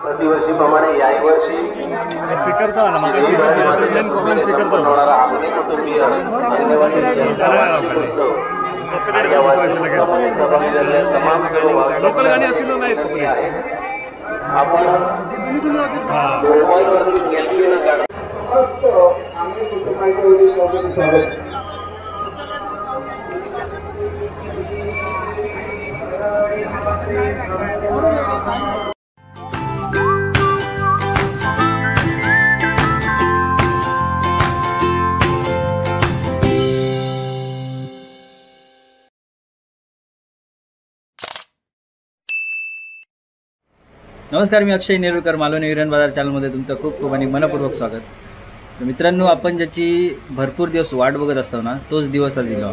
प्रतिवर्षीप्रमाणे याही वर्षी लोकल गाणी असतील नाहीत आपण मोबाईलवरती घेतलेलं गाणं आम्ही कुटुंबाच्या स्वागत नमस्कार, मी अक्षय नेरुळकर, मालवणी विरण बाजार चॅनलमध्ये तुमचं खूप खूप आणि मनपूर्वक स्वागत. तर मित्रांनो, आपण ज्याची भरपूर दिवस वाट बघत असतो ना, तोच दिवस आज दिला.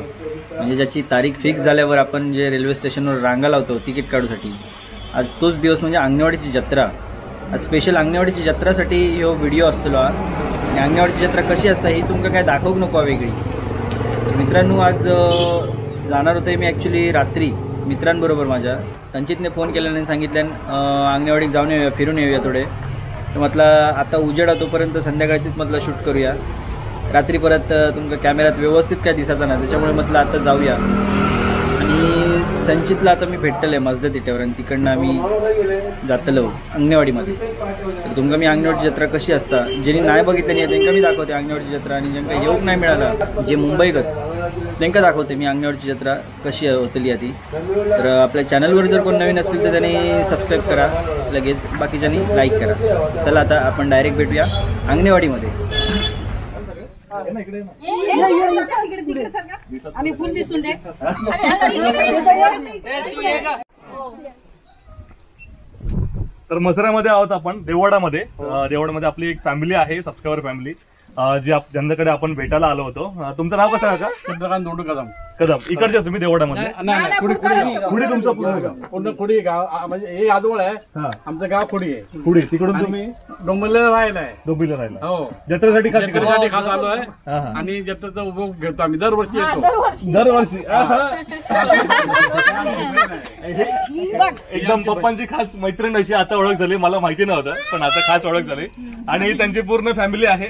म्हणजे ज्याची तारीख फिक्स झाल्यावर आपण जे रेल्वे स्टेशनवर रांगा लावतो तिकीट काढूसाठी, आज तोच दिवस म्हणजे अंगणवाडीची जत्रा. आज स्पेशल अंगणवाडीची जत्रासाठी ह्यो व्हिडिओ असतो. आणि अंगणवाडीची जत्रा कशी असता ही तुमका काय दाखवूक नको वेगळी. तर मित्रांनो, आज जाणार होते मी ॲक्च्युली रात्री मित्रांबरोबर. माझ्या संचितने फोन केल्याने सांगितल्यान अंगणवाडीत जाऊन येऊया, फिरून येऊया थोडे. तर म्हटलं आता उजेडा तोपर्यंत संध्याकाळचीच म्हटलं शूट करूया. रात्री परत तुमका कॅमेऱ्यात व्यवस्थित काय दिसायचं ना, त्याच्यामुळे म्हटलं आता जाऊया. आणि संचितला आता मी भेटतलं आहे मजदा तिट्यावर, आणि तिकडनं आम्ही जातलो अंगणवाडीमध्ये. तर तुमका मी अंगणवाडीची जत्रा कशी असता, ज्यांनी नाही बघितलं नाही त्यांना मी दाखवते अंगणवाडीची जत्रा. आणि ज्यांना येऊक नाही मिळाला, जे मुंबईगत, त्यांना दाखवते मी अंगणवाडीची जत्रा कशी होतली आहे ती. तर आपल्या चॅनलवर जर कोण नवीन असतील तर त्यांनी सबस्क्राईब करा, लगेच बाकीच्यांनी लाईक करा. चला आता आपण डायरेक्ट भेटूया अंगणवाडीमध्ये. तर मसऱ्यामध्ये आहोत आपण, देववाडामध्ये. देववाडामध्ये आपली एक फॅमिली आहे, सबस्क्रायबर फॅमिली, ज्यांच्याकडे आपण भेटायला आलो होतो. तुमचं नाव कसं आहे का? चंद्रकांत दोंडू कदम. कदम. इकडचे तुम्ही देववाडामध्ये? खुडी तुमचं पूर्ण खुडी गाव, म्हणजे हे आजवळ आहे. आमचं गाव खुडी आहे. खुडी. तिकडून तुम्ही डोंबिवलीला राहिला आहे. डोंबिवलीला राहिला. हो, जत्रेसाठी खास आलो आहे. आणि जत्रेचा उपभोग घेतो आम्ही, दरवर्षी येतो. दरवर्षी एकदम पप्पांची खास मैत्रीण अशी आता ओळख झाली. मला माहिती नव्हतं, पण आता खास ओळख झाली. आणि त्यांची पूर्ण फॅमिली आहे.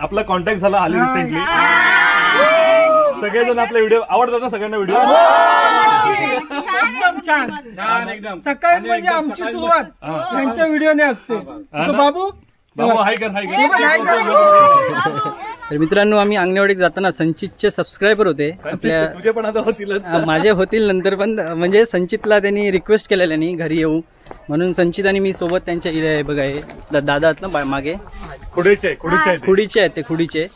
आपला कॉन्टॅक्ट झाला आली रिसेंटली. सगळेजण आपले व्हिडिओ आवडतात ना सगळ्यांना? व्हिडिओ एकदम छान एकदम. सकाळी म्हणजे आमची सुरुवात त्यांच्या व्हिडिओने असते. बाबू हाय कर, हाय कर. तर मित्रांनो, आम्ही अंगणवाडीत जाताना संचितचे सबस्क्रायबर होते आपल्या. तुझे पण आता होतीलच. माझे होतील नंतर, पण म्हणजे संचितला त्यांनी रिक्वेस्ट केलेल्यानी घरी येऊ म्हणून. संचित आणि मी सोबत त्यांच्या इथे बघा, हे दादा आहेत ना मागे, खुडीचे आहेत ते. खुडीचे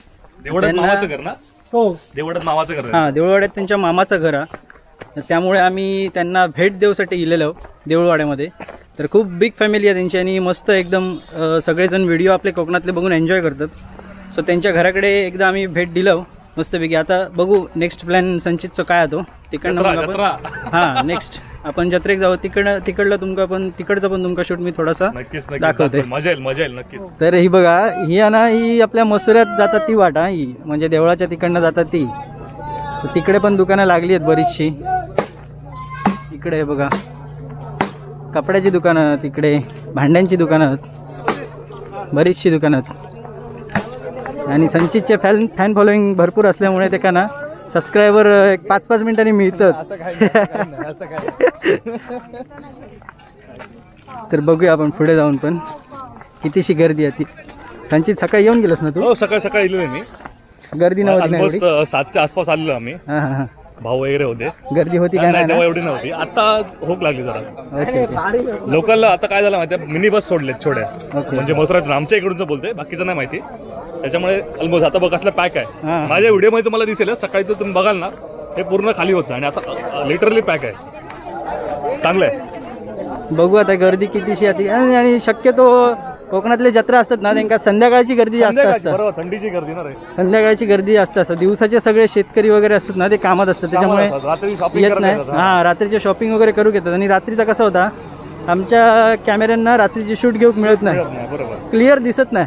देववाड्यात मामाचं घर ना? हो, देववाड्यात मामाचं घर. हां, देऊळवाड्यात त्यांच्या मामाचं घर आहे. त्यामुळे आम्ही त्यांना भेट देऊसाठी गेलेलो देऊळवाड्यामध्ये. तर खूप बिग फॅमिली आहे त्यांची, आणि मस्त एकदम सगळेजण व्हिडिओ आपले कोकणातले बघून एन्जॉय करतात. सो त्यांच्या घराकडे एकदा आम्ही भेट दिलं मस्तपैकी. आता बघू नेक्स्ट प्लॅन संचितचं काय होतो तिकडनं. हां, नेक्स्ट आपण जत्रेक जाऊ. तिकडलं तुमका पण, तिकडचं पण तुमका शूट मी थोडासा दाखवते. मजा येईल नक्कीच. तर ही बघा, ही आहे ना, ही आपल्या मसुऱ्यात जातात ती वाटा, ही म्हणजे देवळाच्या तिकडनं जातात ती. तर तिकडे पण दुकानं लागली आहेत बरीचशी. इकडे बघा कपड्याची दुकानं, तिकडे भांड्यांची दुकानं, बरीचशी दुकानं. आणि संचितचे फॅन फॉलोईंग भरपूर असल्यामुळे ते का ना सबस्क्रायबर 5-5 मिनिटांनी मिळतात. तर बघूया आपण पुढे जाऊन पण कितीशी गर्दी आहे ती. संचित, सकाळी येऊन गेलस ना तू? हो, सकाळी येलो मी. गर्दी नव्हती? 7च्या आसपास आलेलो आम्ही. भाऊ वगैरे होते. गर्दी होती काय? तेव्हा एवढी नव्हती, आता होक लागली जरा. लोकलला आता काय झालं माहिती, मिनी बस सोडलेत छोट्या. म्हणजे मसुरात आमच्या इकडूनच बोलतोय, बाकीचं नाही माहिती. त्याच्यामुळे ऑलमोस्ट आता बघ कसला पॅक आहे. माझ्या व्हिडिओ मध्ये तुम्हाला दिसेल, सकाळी तर तुम्ही बघाल ना, हे पूर्ण खाली होतं आणि आता लिटरली पॅक आहे. चांगलं आहे. बघू आता गर्दी कितीशी आहे. आणि शक्यतो कोकणातले जत्रा असतात ना, त्यांना संध्याकाळची गर्दी जास्त असते. बरोबर, थंडीची गर्दी ना रे. संध्याकाळची गर्दी जास्त असते. दिवसाचे सगळे शेतकरी वगैरे असतात ना, ते कामात असतात, त्याच्यामुळे येत नाही. हां, रात्रीचे शॉपिंग वगैरे करू घेतात. आणि रात्रीचा कसा होता, आमच्या कॅमेऱ्यांना रात्रीची शूट घेऊक मिळत नाही, क्लिअर दिसत नाही.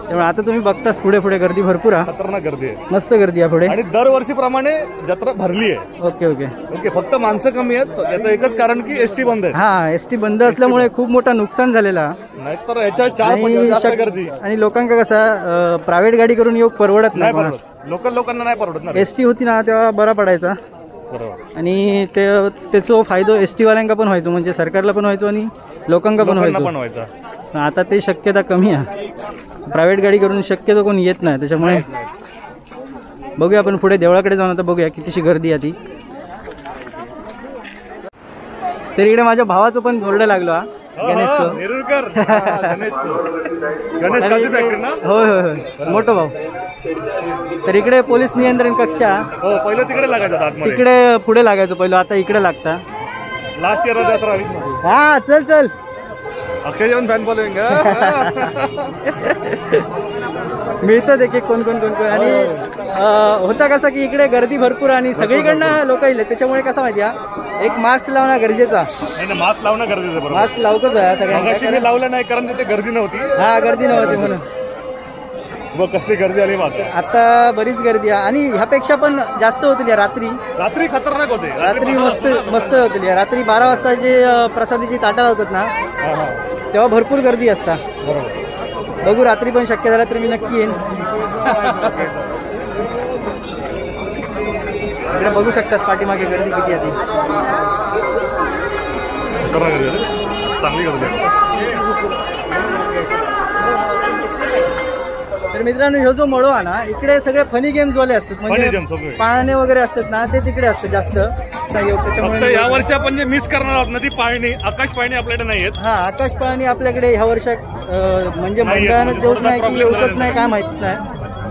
त्यामुळे आता तुम्ही बघताच पुढे पुढे गर्दी भरपूर आहे, खतरनाक गर्दी आहे मस्त गर्दी आहे पुढे. आणि दरवर्षीप्रमाणे जत्रा भरली आहे. Okay okay. ओके, फक्त माणसं कमी आहेत. याचं एकच कारण की एसटी बंद आहे. हा, एसटी बंद असल्यामुळे खूप मोठा नुकसान झालेला. नाहीतर याच्या 4 पट जास्त गर्दी. आणि लोकांका कसा प्रायव्हेट गाडी करून योग परवडत नाही नाही. परवडत, लोकल लोकांना नाही परवडत ना. एसटी होती ना तेव्हा बरा पडायचा. बरोबर. आणि त्याचा फायदा एसटी वाल्यांका पण व्हायचो, म्हणजे सरकारला पण व्हायचो आणि लोकांका पण लोकांना पण व्हायचो. व्हायचा. आता ते शक्यता कमी आहे. प्रायव्हेट गाडी करून शक्यतो कोण येत नाही, त्याच्यामुळे बघूया आपण पुढे देवळाकडे जाऊन आता बघूया कितीशी गर्दी आहे ती. तर इकडे माझ्या भावाचं पण बोर्ड लागलो हा, गणेशचं. नेरुरकर. गणेश काळजी फॅक्टरी ना. होय होय होय, मोठो भाऊ. तर इकडे पोलीस नियंत्रण कक्षा. हो, पहिलं तिकडे लागायचं आतमध्ये. तिकडे पुढे लागायचं पहिलं, आता इकडे लागता. लास्ट इयर जत्रा. हा, चल चल. अक्षय जेवण फॅन फॉलोइंग. मिळतं देखील कोण कोण कोण कोण. आणि होता कसं की इकडे गर्दी भरपूर आणि सगळीकडनं लोक येईल, त्याच्यामुळे कसं माहिती आहे, एक मास्क लावणं गरजेचा. नाही, मास्क लावणं गरजेचं. बरोबर, मास्क लावतच आहे मगाशी मी सगळ्यांना. लावलं नाही कारण तिथे गर्दी नव्हती. हा, गर्दी नव्हती म्हणून. बघ कसली गर्दी आली मात्र. आता बरीच गर्दी आहे आणि ह्यापेक्षा पण जास्त होती रात्री. रात्री खतरनाक होते. रात्री मस्त मस्त होती. रात्री 12 वाजता जे प्रसादीची ताटा लावतात ना, तेव्हा भरपूर गर्दी असता. बरोबर. बघू, रात्री पण शक्य झालं तर मी नक्की येईन. इकडे बघू शकतास पाठीमागे गर्दी किती आहे ती. चांगली गर्दी आहे. तर मित्रांनो, ह्यो जो मळो आहे ना, इकडे सगळे फनी गेम्स वाले असतात, Funny म्हणजे games सगळे. पाळणे वगैरे असतात ना, ते तिकडे असतात जास्त. फक्त या वर्षी आपण जे मिस करणार आहोत ना, ती पाळणी, आकाश पाळणी आपल्याकडे नाही आहेत. हा, आकाश पाळणी आपल्याकडे ह्या वर्षात म्हणजे नाही येत. मंडळानं देऊच नाही की problem येऊच झालेला नाही काय माहित नाही,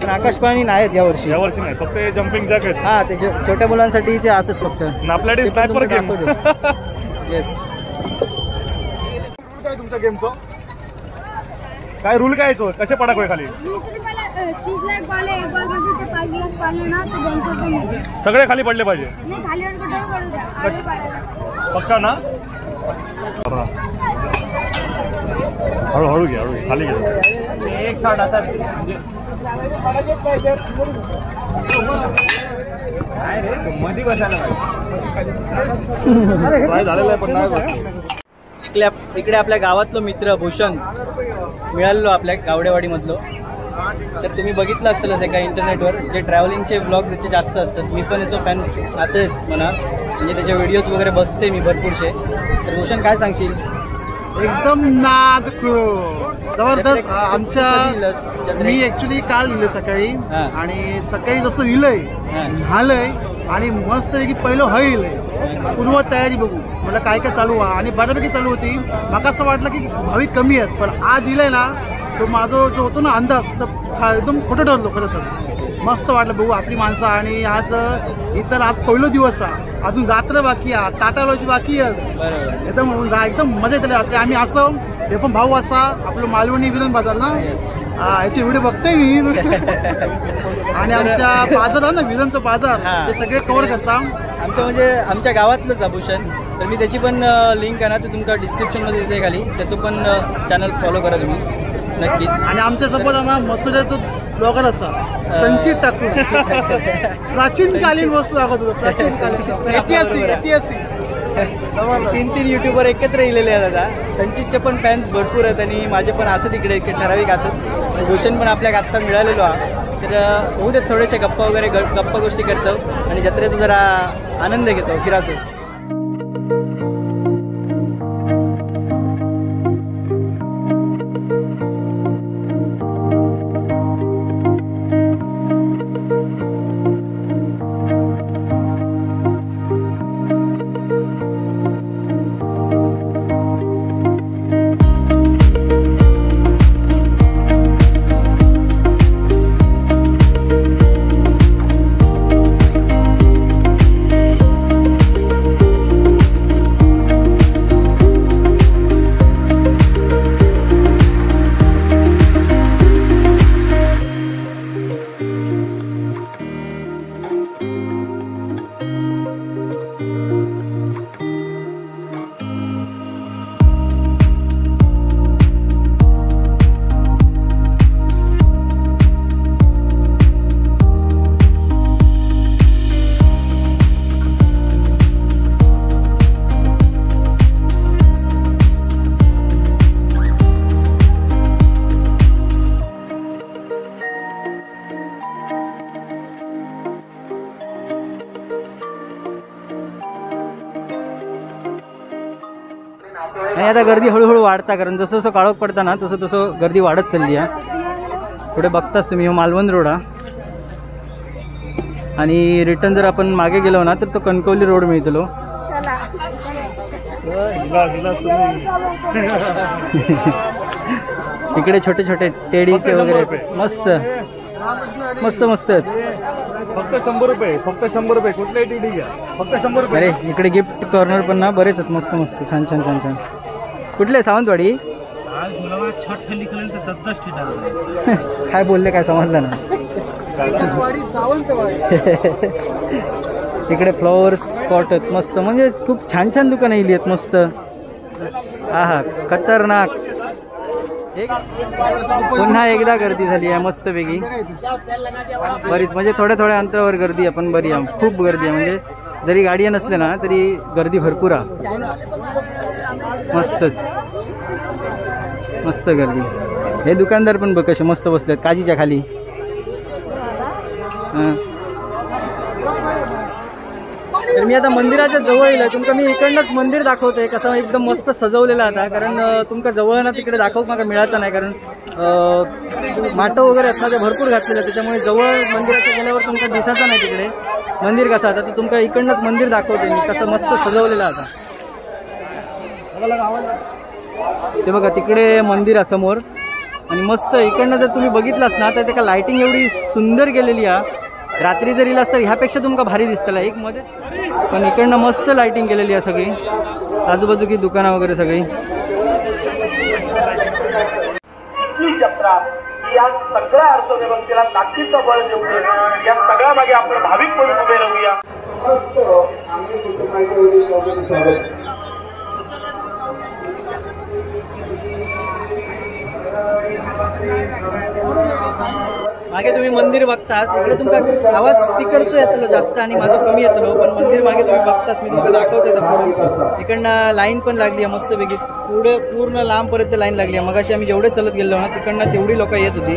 पण आकाश पाळणी नाहीत यावर्षी. या वर्षी नाही, फक्त जम्पिंग जॅक आहेत. हा, ते छोट्या मुलांसाठी ते असत फक्त. आपल्याकडे स्नायपर गेम. येस. काय तुमच्या गेमचं काय रूल काय तो, कसे पडाक होय खाली? 30 लाख पाले, एक बॉल मध्ये ते 5 लाख पाले ना, तो 200 रुपये. सगळे खाली पडले पाहिजे. नाही, खाली वर कुठे पडू द्या, आडवे पाडायला. पक्का ना. हळूहळू घ्या, हळू खाली घ्या. एक शॉट असा मध्ये बसायला ट्राय झालेला आहे पण नाही बसलो. इकडे आपल्या गावातलं मित्र भूषण मिळालेलो, आपल्या गावडेवाडी मधलो. तर तुम्ही बघितलं असेल एका इंटरनेटवर जे ट्रॅव्हलिंगचे ब्लॉग त्याचे जास्त असतात. मी पण याचं फॅन असेच म्हणा, म्हणजे त्याचे व्हिडिओज वगैरे बघते मी भरपूरसे. तर भूषण काय सांगशील? एकदम नाद जबरदस्त. आमच्या मी ऍक्च्युली काल लिहिलं सकाळी, हा. आणि सकाळी जसं लिहिलंय हा. झालंय, आणि मस्तपैकी पहिलं हळीलंय. पूर्व तयारी बघू मला काय काय चालू आहे, आणि बऱ्यापैकी चालू होती. मला असं वाटलं की भाविक कमी आहेत, पण आज लिहिलंय ना, तो माझा जो होतो ना अंदाज एकदम खोटं ठरलो खरं तर. मस्त वाटलं बघू आपली माणसं. आणि आज इतर आज पहिला दिवस आहे, अजून रात्र बाकी आहे, टाटा लोची बाकी आहे. एकदम मजा येते. आम्ही असं हे पण भाऊ असा आपलं मालवणी विलन बाजार ना, याचे व्हिडिओ बघतोय मी. आणि आमच्या बाजार आहे ना, विलनचं बाजार, ते सगळे कव्हर करता. आमचं म्हणजे आमच्या गावातलंच आभूषण. तर मी त्याची पण लिंक आहे ना, ते तुमच्या डिस्क्रिप्शनमध्ये देते खाली. त्याचं पण चॅनल फॉलो करा तुम्ही नक्कीच. आणि आमच्यासोबत ना मसुऱ्याचं ब्लॉगर असा संचित टाकून प्राचीन कालीन वस्तू दाखवत होतो. प्राचीन कालीन ऐतिहासिक 3 युट्यूबर एकत्र येलेले आहेत आता. संचितचे पण फॅन्स भरपूर आहेत आणि माझे पण असं इकडे ठराविक असत. भूषण पण आपल्याला आत्ता मिळालेलो आहे. तर होऊ देत थोडेसे गप्पा वगैरे गप्पा गोष्टी करतो आणि जत्रेचा जरा आनंद घेतो, फिरायचो. आणि आता गर्दी हळूहळू वाढता, कारण जसं जसं काळोख पडता ना तसं तसं गर्दी वाढत चालली आहे. पुढे बघताच तुम्ही मालवण रोड हा, आणि रिटर्न जर आपण मागे गेलो ना तर तो कणकवली रोड मिळतो. इकडे छोटे छोटे टेडीचे वगैरे मस्त मस्त मस्त आहेत. फक्त 100 रुपये, फक्त 100 रुपये. कुठल्याही टीडी घ्या, फक्त 100 रुपये. अरे इकडे गिफ्ट कॉर्नर पण ना बरेच आहेत, मस्त मस्त छान छान छान छान. कुठले सावंतवाडी? काय बोलले काय समजलं ना. इकडे फ्लॉवर स्पॉट आहेत मस्त, म्हणजे खूप छान छान दुकानं येली आहेत मस्त. हा हा खतरनाक. पुन्हा एकदा गर्दी झाली आहे मस्त पैकी बरीच, म्हणजे थोड्या थोड्या अंतरावर गर्दी आहे पण बरी आहे, खूप गर्दी आहे. म्हणजे जरी गाड्या नसल्या ना तरी गर्दी भरपूर आहे. मस्तच मस्त गर्दी. हे दुकानदार पण बघ कसे मस्त बसलेत काजीच्या खाली. तर मी आता मंदिराच्या जवळ येईल. तुमका मी इकडनंच मंदिर दाखवतोय कसं एकदम मस्त सजवलेलं आता, कारण तुमका जवळ ना तिकडे दाखवत मला मिळालं नाही, कारण माटं वगैरे आहेत ना ते भरपूर घातलेलं, त्याच्यामुळे जवळ मंदिराच्या गेल्यावर तुमका दिसायचं नाही तिकडे मंदिर कसं. आता ते तुमका इकडनंच मंदिर दाखवतोय मी कसं मस्त सजवलेलं आता. ते बघा तिकडे मंदिर आहे समोर, आणि मस्त इकडनं जर तुम्ही बघितलास ना तर त्याला लाइटिंग एवढी सुंदर केलेली आहे. रात्री जर इलास तर ह्यापेक्षा तुमका भारी दिसतला एक मध्ये, पण इकडनं मस्त लाइटिंग केलेली आहे सगळी, आजूबाजूची दुकानं वगैरे सगळी. जत्रा या सगळ्या अर्थव्यवस्थेला ताकदीचं बळ देऊ दे. या सगळ्या मागे आपण भाविक म्हणून उभे राहूया. आम्ही कुटुंबाच्या वतीने स्वागत. मागे तुम्ही मंदिर बघतास, इकडे तुमका आवाज स्पीकरचो येतलो जास्त आणि माझं कमी येतलो, पण मंदिर मागे तुम्ही बघतास मी तुमका दाखवतोय पुढे. इकडनं लाईन पण लागली आहे मस्तपैकी, पुढे पूर्ण लांबपर्यंत लाईन लागली आहे. मगाशी आम्ही जेवढे चलत गेलो ना तिकडनं तेवढी लोक येत होती,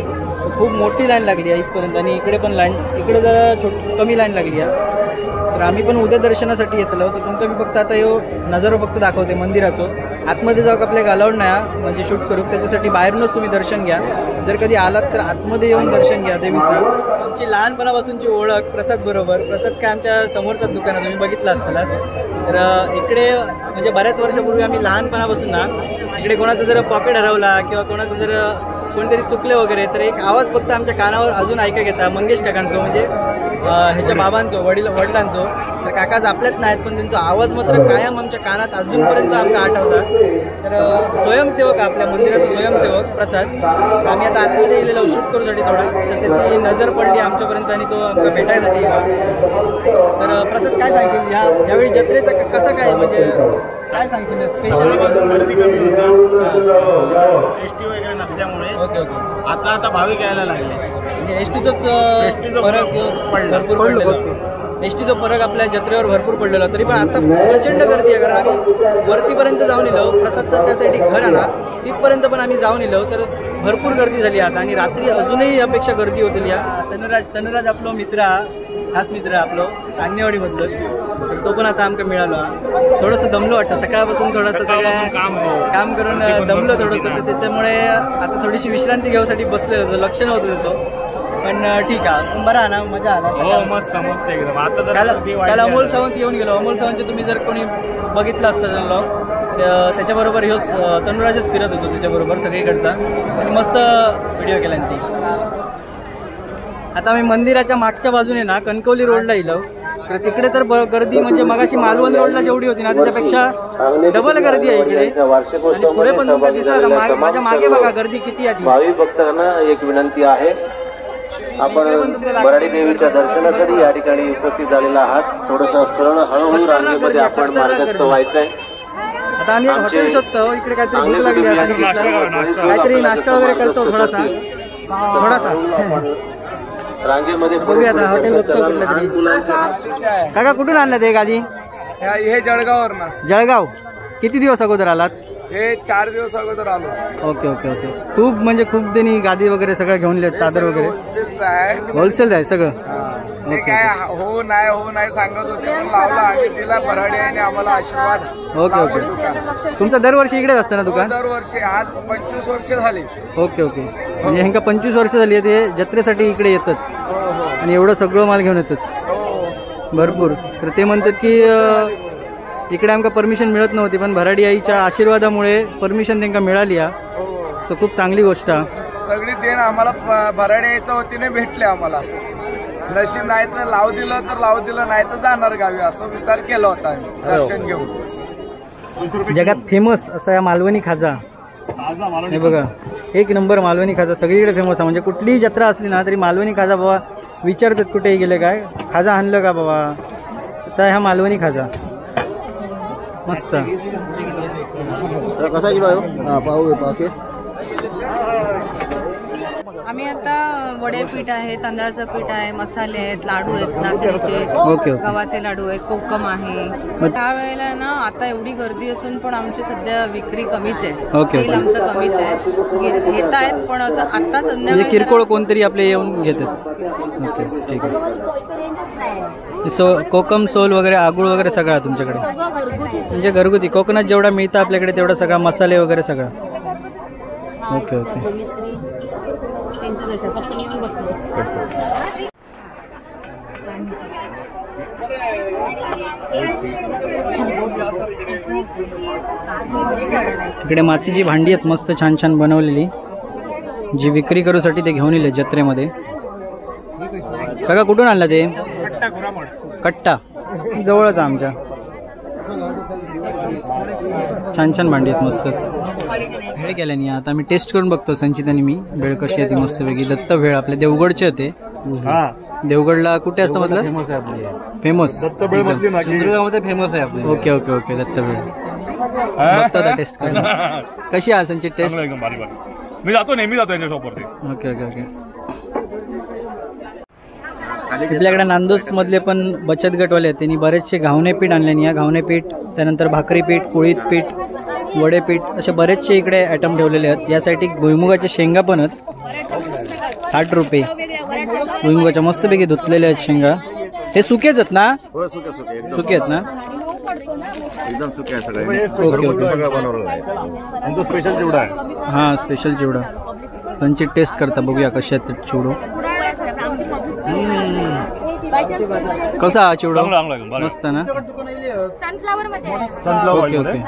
खूप मोठी लाईन लागली आहे इथपर्यंत. आणि इकडे पण लाईन, इकडे जरा कमी लाईन लागली आहे. तर आम्ही पण उद्या दर्शनासाठी येतलो, तर तुमका मी फक्त आता यो नजारा फक्त दाखवते मंदिराचं. आतमध्ये जाऊ आपल्याला अलाउड नाही म्हणजे शूट करू, त्याच्यासाठी बाहेरूनच तुम्ही दर्शन घ्या. जर कधी आलात तर आतमध्ये येऊन दर्शन घ्या देवीचं. आमची लहानपणापासूनची ओळख प्रसाद बरोबर. प्रसाद काय आमच्या समोरचाच दुकान आहे, तुम्ही बघितलं असतानाच. तर इकडे म्हणजे बऱ्याच वर्षापूर्वी आम्ही लहानपणापासून ना इकडे कोणाचं जर पॉकेट हरवला किंवा कोणाचं जर कोणतरी चुकले वगैरे तर एक आवाज फक्त आमच्या कानावर अजून ऐका घेता, मंगेश काकांचं म्हणजे ह्याच्या बाबांचो वडिलांचो. तर काकाच आपल्यात नाहीत पण त्यांचा आवाज मात्र कायम आमच्या कानात अजूनपर्यंत आमका आठवतात. तर स्वयंसेवक आपल्या मंदिराचा स्वयंसेवक प्रसाद, आम्ही आता आतमध्ये गेलेलो शूट करूसाठी थोडा, तर त्याची नजर पडली आमच्यापर्यंत आणि तो आमका भेटायसाठी गेला. तर प्रसाद काय सांगशील यावेळी जत्रेचा कसं काय, म्हणजे काय सांगशील स्पेशालिटी? एसटी वगैरे नसल्यामुळे ओके ओके. आता भाविक यायला लागले, म्हणजे एसटीचाच फरक भरपूर पडलेला. एसटीचा फरक आपल्या जत्रेवर भरपूर पडलेला, तरी पण आता प्रचंड गर्दी आहे. कारण आम्ही वरतीपर्यंत जाऊन येलो, प्रसादचं त्यासाठी घर आहे ना तिथपर्यंत पण आम्ही जाऊन येलो, तर भरपूर गर्दी झाली आता. आणि रात्री अजूनही यापेक्षा गर्दी होती. तनुराज आपलो मित्र, खास मित्र आपलो कान्यवाडीमधलंच, तर तो पण आता आमका मिळाला. थोडंसं दमलो वाटतं सकाळपासून, थोडंसं सगळ्या काम करून दमलो थोडंसं, तर त्याच्यामुळे आता थोडीशी विश्रांती घेण्यासाठी बसलेलो होतो, लक्ष नव्हतं देतो. पण ठीक आहे, पण बरं आहे ना, मजा आला. हो मस्त मस्त एकदम. आता काल अमोल सावंत येऊन गेलो. अमोल सावंतचे तुम्ही जर कोणी बघितलं असतं ब्लॉग, त्याच्याबरोबर ह्योच तनुराजच फिरत होतो त्याच्याबरोबर सगळीकडचा, आणि मस्त व्हिडिओ केला ती. आता आम्ही मंदिराच्या मागच्या बाजूने ना कणकवली रोडला येलो, तर तिकडे तर गर्दी म्हणजे मगाशी मालवण रोडला जेवढी होती ना त्याच्यापेक्षा डबल गर्दी आहे इकडे. आणि पुढे पण तुमच्या दिसत माझ्या मागे बघा गर्दी किती आहे. भाविक भक्तांना एक विनंती आहे, आपण बराडी देवीच्या दर्शनासाठी या ठिकाणी उपस्थित झालेला आहात. थोडंसं सरळ हळूहळू रांगेमध्ये आपण मार्गस्थ व्हायचंय. आता आम्ही हॉटेल शोधतो, इकडे काहीतरी भूक लागली असेल, काहीतरी नाश्ता वगैरे करतो थोडासा. रांगेमध्ये बघूया आता हॉटेल बघतो कुठलं तरी. काका कुठून आणलं ते गाडी? हे जळगाववर ना. जळगाव. किती दिवस अगोदर आलात? हे 4 दिवस अगोदर आलो. Okay okay okay. खूप म्हणजे खूप त्यांनी गादी वगैरे सगळं घेऊन लिहित, चादर वगैरे होलसेल आहे सगळं. ते काय हो नाही सांगत होते, पण लावला आम्ही दिला. भराडी आणि आम्हाला आशीर्वाद. Okay okay. तुमचं दरवर्षी इकडेच असतं ना दुकान? दरवर्षी. आज 25 वर्ष झाली. Okay okay. म्हणजे ह्यांका 25 वर्ष झाली ते जत्रेसाठी इकडे येतात आणि एवढं सगळं माल घेऊन येतात भरपूर. तर ते म्हणतात की इकडे आमका परमिशन मिळत नव्हती, पण भराडी आईच्या आशीर्वादामुळे परमिशन त्यांना मिळाली आहे. सो खूप चांगली गोष्ट आहे. सगळी देण आम्हाला भराडी आईच्या वतीने भेटले. आम्हाला नशीब नाही तर लाव दिलं नाही तर जाणार गावी, असं विचार केला होता दर्शन घेऊन. जगात फेमस असा या मालवणी खाजा हे बघा, 1 नंबर मालवणी खाजा सगळीकडे फेमस आहे. म्हणजे कुठलीही जत्रा असली ना तरी मालवणी खाजा बाबा विचारतात कुठेही गेले काय खाजा आणलं का बाबा, तर ह्या मालवणी खाजा मस्त. कसा किलो आहे? पाहू ओके. आम्ही आता वडे पीठ आहे, तांदळाचं पीठ आहे, मसाले आहेत, लाडू आहेत नाचणीचे, गव्हाचे लाडू आहेत, कोकम आहे. त्या वेळेला ना आता एवढी गर्दी असून पण आमची सध्या विक्री कमीच आहे. सेल आमचं कमीच आहे. येत आहेत पण असं आता संध्याकाळी किरकोळ कोणतरी आपले येऊन घेतात. ठीक आहे. कोकम सोल वगैरे आगुळ वगैरे सगळं तुमच्याकडे म्हणजे घरगुती कोकणात जेवढा मिळतं आपल्याकडे तेवढा सगळा मसाले वगैरे सगळं. Okay okay. इकडे मातीची भांडी आहेत मस्त छान छान बनवलेली, जी विक्री करूसाठी ते घेऊन येले जत्रेमध्ये. काका कुठून आणला ते? कट्टा जवळच आमच्या. छान छान भांडी आहेत मस्तच. भेळ केल्यानी आता मी टेस्ट करून बघतो संचित आणि मी. भेळ कशी आहे ती मस्त वेगळी. दत्त भेळ आपल्या देवगडचे होते. देवगडला कुठे असतं म्हटलं? फेमस आहे आपली. फेमस दत्त भेळ सिंधुदुर्गामध्ये फेमस आहे आपली. Okay okay okay. Datta Bhel बघतो आता टेस्ट करून. कशी आहे संचित टेस्ट? मी जातो नेहमी जातो यांच्या शॉपवरती. Okay okay okay. आपल्याकडे नांदोस मधले पण बचत गटवाले आहेत, त्यांनी बरेचसे घावणे पीठ आणले. या घावणे पीठ, त्यानंतर भाकरी पीठ, पोळीत पीठ, वडे पीठ असे बरेचसे इकडे आयटम ठेवलेले आहेत. यासाठी भुईमुगाच्या शेंगा पण आहेत 60 रुपये. भुईमुगाच्या मस्तपैकी धुतलेले आहेत शेंगा. हे सुकेच आहेत ना? सुके आहेत ना? एकदम सुके आहे सगळे. Okay okay. सगळं बनवलेलं आहे. आमचा स्पेशल चिवडा आहे. हां स्पेशल चिवडा. संचित टेस्ट करता बघूया कशा आहेत चिवडो. कसा हा चिवडा? मस्त ना? Okay okay.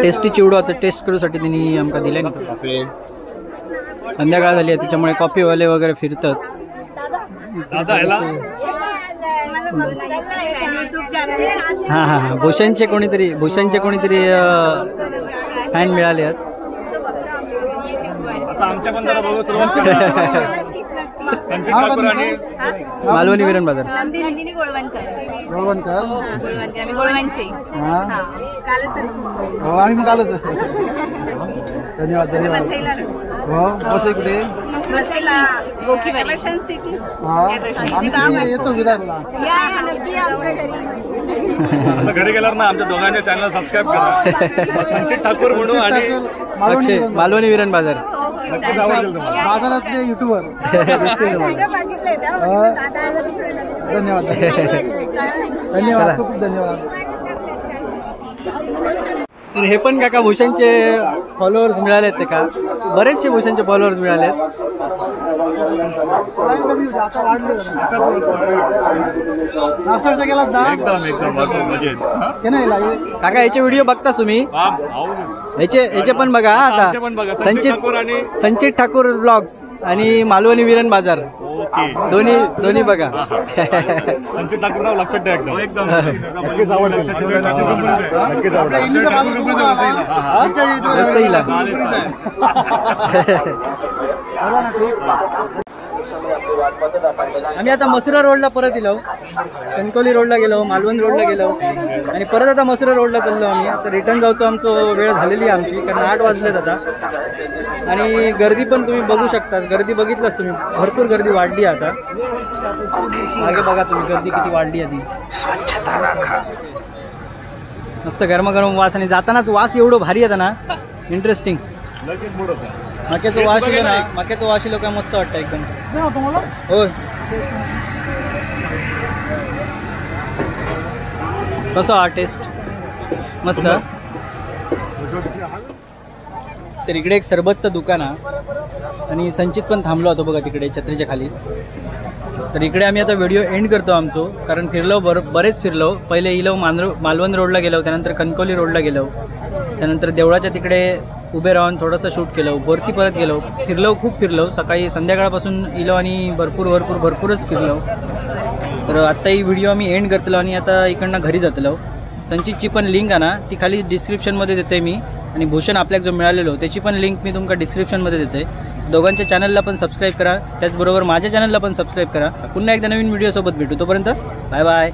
टेस्टी चिवडा आता टेस्ट करूसाठी त्यांनी आमका दिले ना. संध्याकाळ झाली आहे त्याच्यामुळे कॉफीवाले वगैरे फिरतात. हां हां हां. भूषणचे कोणीतरी फॅन मिळाले आहेत. आमच्या पण जरा बघू सर्वांचे संचित ठाकूर आणि मालवणी विरण बाजार. गोळवणकर आम्ही कालच. धन्यवाद धन्यवाद. हो बस इकडे येतो विरारला. घरी गेल्यावर ना आमच्या दोघांच्या चॅनल सबस्क्राईब करा. संचित ठाकूर म्हणून आणि अक्षय मालवणी विरण बाजार. बाजारातले युट्यूबर. धन्यवाद धन्यवाद खूप धन्यवाद. तर हे पण काका भूषणचे फॉलोअर्स मिळालेत ते का? बरेचसे भूषणचे फॉलोअर्स मिळालेत. एकदम काका याचे व्हिडिओ बघता तुम्ही? याचे पण बघा आता. संचित ठाकूर ब्लॉग्स आणि मालवणी विरण बाजार दोन्ही बघा. संचित ठाकूर नाव लक्षात ठेवा एकदम. आम्ही आता मसुरा रोडला परत गेलो, कणकवली रोडला गेलो, मालवण रोडला गेलो आणि परत आता मसुरा रोडला चाललो आम्ही. आता रिटर्न जाऊचं आमचं वेळ झालेली आहे आमची, कारण 8 वाजलेत आता. आणि गर्दी पण तुम्ही बघू शकता. गर्दी बघितलंच तुम्ही, भरपूर गर्दी वाढली आता. मागे बघा तुम्ही गर्दी किती वाढली आहे ती. मस्त गरमागरम वास आणि जातानाच वास एवढं भारी येतं ना, इंटरेस्टिंग. मक्याचा वास येतो ना, मक्याचा वास येतो काय मस्त वाटतं एकदम. हो कसं हा टेस्ट मस्त. तर इकडे एक सरबतचं दुकान आहे आणि संचित पण थांबलो होतो बघा तिकडे छत्रीच्या खाली. तर इकडे आम्ही आता व्हिडिओ एंड करतो आमचो, कारण फिरलो बरेच फिरलो. पहिले इलो मालवण रोडला गेलो, त्यानंतर कणकवली रोडला गेलो, त्यानंतर देवळाच्या तिकडे उभे राहून थोडंसं शूट केलं, वरती परत गेलो, फिरलो, खूप फिरलो. सकाळी संध्याकाळपासून इलो आणि भरपूरच फिरलो. तर आत्ता ही व्हिडिओ आम्ही एंड करतलो आणि आता इकडनं घरी जातलो. संचितची पण लिंक आहे ना ती खाली डिस्क्रिप्शनमध्ये देते मी, आणि भूषण आपल्याला जो मिळालेलो त्याची पण लिंक मी तुमका डिस्क्रिप्शनमध्ये देते. दोघांच्या चॅनलला पण सबस्क्राईब करा, त्याचबरोबर माझ्या चॅनलला पण सबस्क्राईब करा. पुन्हा एकदा नवीन व्हिडिओसोबत भेटू, तोपर्यंत बाय बाय.